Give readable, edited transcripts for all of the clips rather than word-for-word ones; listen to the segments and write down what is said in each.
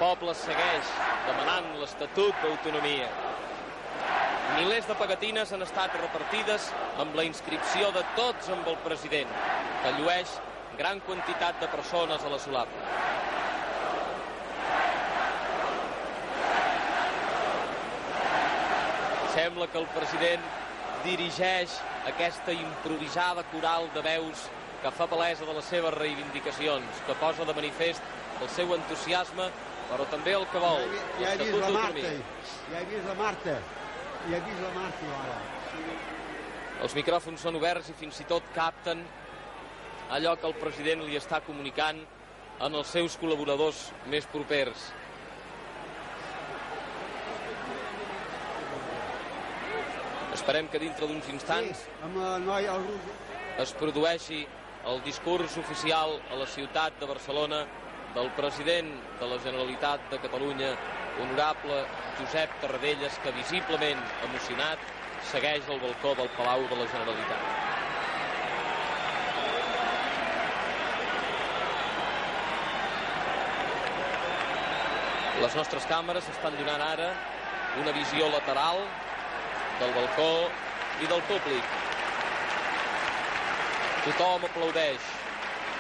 poble segueix demanant l'Estatut d'Autonomia. Milers de pegatines han estat repartides amb la inscripció de Tots amb el president, que llueix gran quantitat de persones a la solapa. Sembla que el president dirigeix aquesta improvisada coral de veus que fa palesa de les seves reivindicacions, que posa de manifest el seu entusiasme, però també el que vol, l'Estatut d'Autonomia. Ja he vist la Marta. Ja he vist la Marta, ara. Els micròfons són oberts i fins i tot capten allò que el president li està comunicant en els seus col·laboradors més propers. Esperem que dintre d'uns instants es produeixi el discurs oficial a la ciutat de Barcelona del president de la Generalitat de Catalunya, honorable Josep Tarradellas, que visiblement emocionat segueix al balcó del Palau de la Generalitat. Les nostres càmeres estan donant ara una visió lateral del balcó i del públic. Tothom aplaudeix,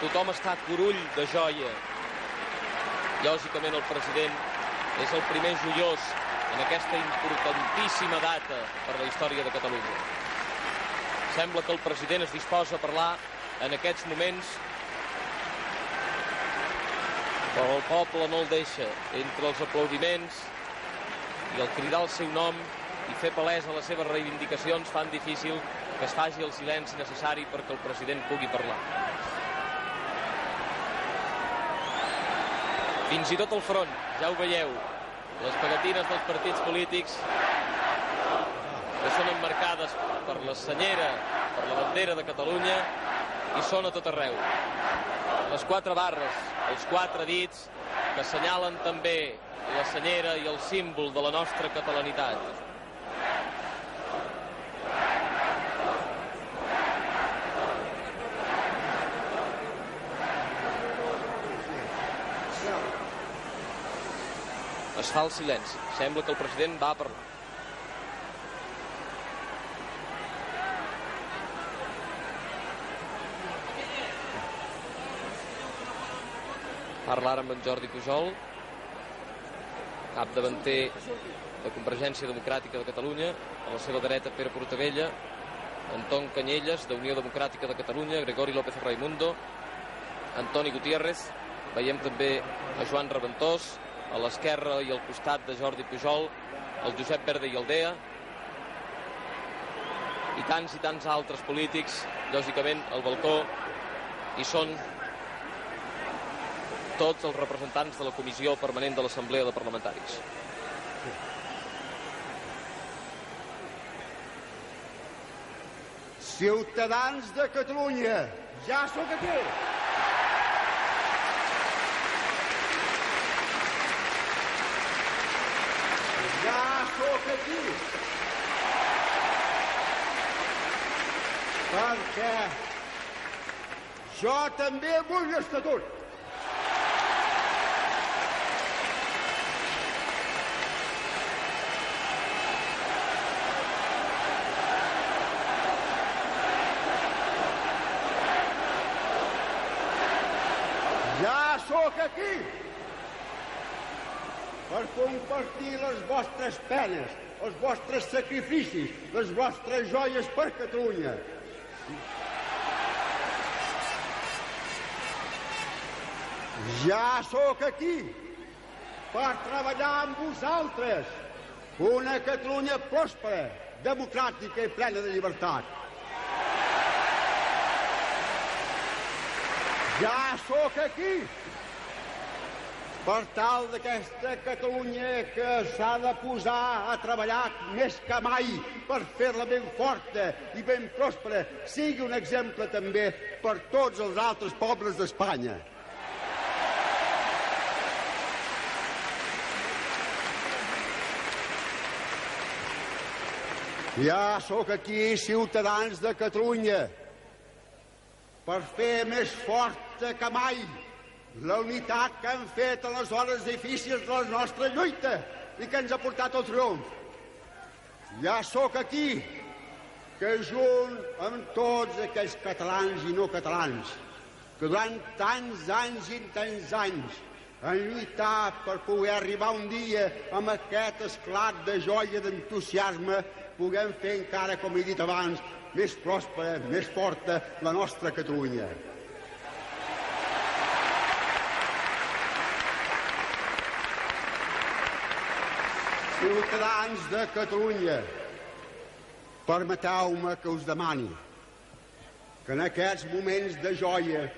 tothom està curull de joia. Lògicament el president és el primer joiós en aquesta importantíssima data per la història de Catalunya. Sembla que el president es disposa a parlar en aquests moments, però el poble no el deixa. Entre els aplaudiments i el cridar el seu nom i fer palesa les seves reivindicacions fan difícil que es faci el silenci necessari perquè el president pugui parlar. Fins i tot al front, ja ho veieu, les pegatines dels partits polítics que són emmarcades per la senyera, per la bandera de Catalunya, i són a tot arreu. Les 4 barres, els 4 dits que assenyalen també la senyera i el símbol de la nostra catalanitat. Es fa el silenci. Sembla que el president va a parlar. Parla ara amb en Jordi Pujol, capdavanter de Convergència Democràtica de Catalunya. A la seva dreta, Pere Portabella, Anton Canyelles, d'Unió Democràtica de Catalunya, Gregori López Raimundo, Antoni Gutiérrez. Veiem també a Joan Reventós, a l'esquerra i al costat de Jordi Pujol, el Josep Verde i Aldea, i tants altres polítics, lògicament, al balcó, i són tots els representants de la Comissió Permanent de l'Assemblea de Parlamentaris. Ciutadans de Catalunya, ja sóc aquí. Ja sóc aquí. Perquè jo també vull l'Estatut. Ja sóc aquí per compartir les vostres penes, els vostres sacrificis, les vostres joies per Catalunya. Ja sóc aquí per treballar amb vosaltres una Catalunya pròspera, democràtica i plena de llibertat. Ja sóc aquí per tal d'aquesta Catalunya que s'ha de posar a treballar més que mai per fer-la ben forta i ben pròspera, sigui un exemple també per tots els altres pobles d'Espanya. Ja sóc aquí, ciutadans de Catalunya, per fer més forta que mai la unitat que han fet en les hores difícils de la nostra lluita i que ens ha portat al triomf. Ja sóc aquí, que junt amb tots aquells catalans i no catalans, que durant tants anys i tants anys han lluitat per poder arribar un dia amb aquest esclat de joia i d'entusiasme, puguem fer encara, com he dit abans, més pròspera, més forta la nostra Catalunya. Ciutadans de Catalunya, permeteu-me que us demani que en aquests moments de joia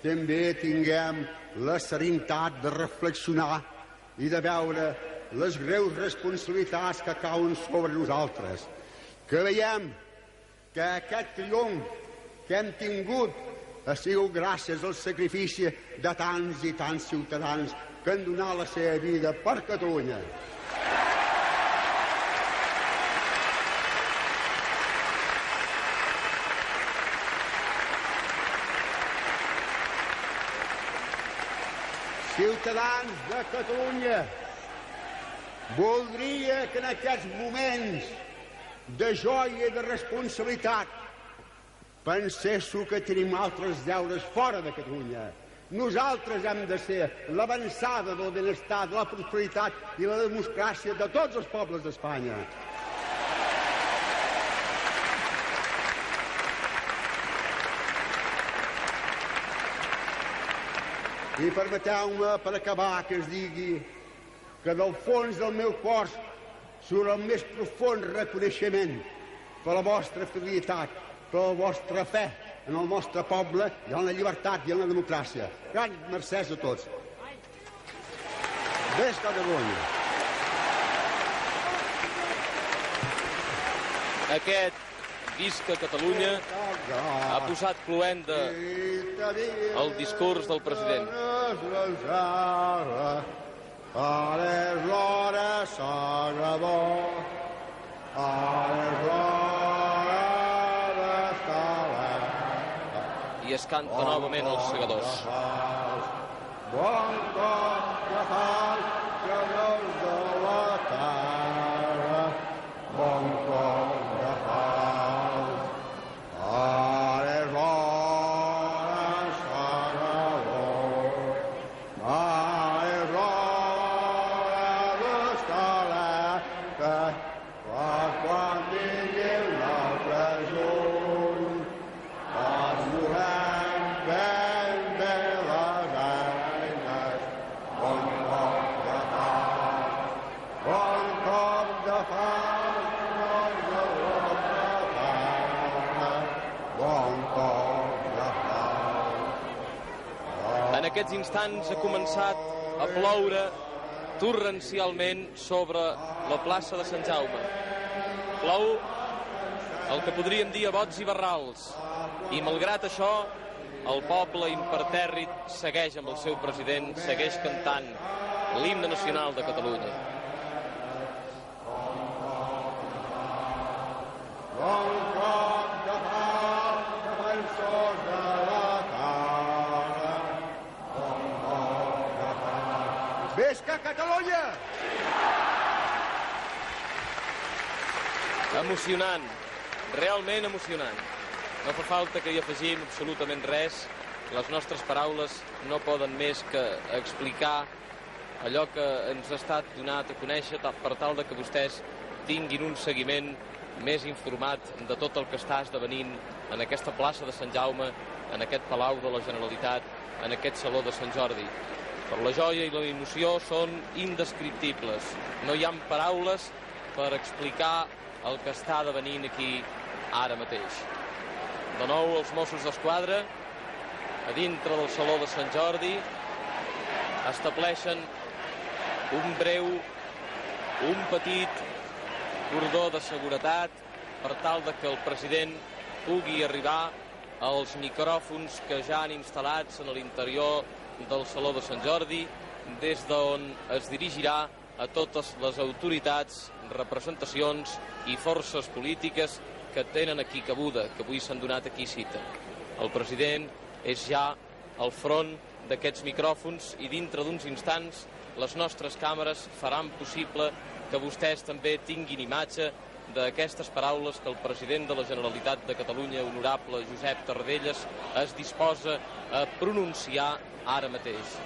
també tinguem la serenitat de reflexionar i de veure les greus responsabilitats que cauen sobre nosaltres. Que veiem que aquest triomf que hem tingut ha sigut gràcies al sacrifici de tants i tants ciutadans que han donat la seva vida per Catalunya. Ciutadans de Catalunya, voldria que en aquests moments de joia i de responsabilitat penséssiu que tenim altres deures fora de Catalunya. Nosaltres hem de ser l'avançada del benestar, de la prosperitat i la democràcia de tots els pobles d'Espanya. I permeteu-me, per acabar, que es digui que del fons del meu cor surt el més profund reconeixement per la vostra fidelitat, per la vostra fe en el nostre poble i en la llibertat i en la democràcia. Grans mercès a tots. Visca Catalunya! Aquest Visca Catalunya ha posat cloenda al discurs del president. Ara és l'hora sagrada, ara és l'hora d'estar. I es canta novament els segadors. Bon cop que fas, segadors de la terra, bon cop que fas. Ara és l'hora sagrada, ara és l'hora d'estar alerta, quan vinguin l'altre juny, els volem ben bé les eines, bon cop de fas, bon cop de fas, bon cop de fas. En aquests instants ha començat a ploure torrencialment sobre la plaça de Sant Jaume. Plou el que podríem dir a bots i barrals. I malgrat això, el poble impertèrrit segueix amb el seu president, segueix cantant l'himne nacional de Catalunya. Bon cop de fas, defensors de la terra, bon cop de fas. Visca Catalunya! Emocionant, realment emocionant. No fa falta que hi afegim absolutament res. Les nostres paraules no poden més que explicar allò que ens ha estat donat a conèixer per tal de que vostès tinguin un seguiment més informat de tot el que està esdevenint en aquesta plaça de Sant Jaume, en aquest Palau de la Generalitat, en aquest Saló de Sant Jordi. Per la joia i la emoció són indescriptibles. No hi ha paraules per explicar el que està esdevenint aquí ara mateix. De nou els Mossos d'Esquadra, a dintre del Saló de Sant Jordi, estableixen un petit cordó de seguretat per tal de que el president pugui arribar als micròfons que ja han instal·lats en l'interior del Saló de Sant Jordi, des d'on es dirigirà a totes les autoritats, representacions i forces polítiques que tenen aquí cabuda, que avui s'han donat aquí cita. El president és ja al front d'aquests micròfons i dintre d'uns instants les nostres càmeres faran possible que vostès també tinguin imatge d'aquestes paraules que el president de la Generalitat de Catalunya, honorable Josep Tarradellas, es disposa a pronunciar ara mateix.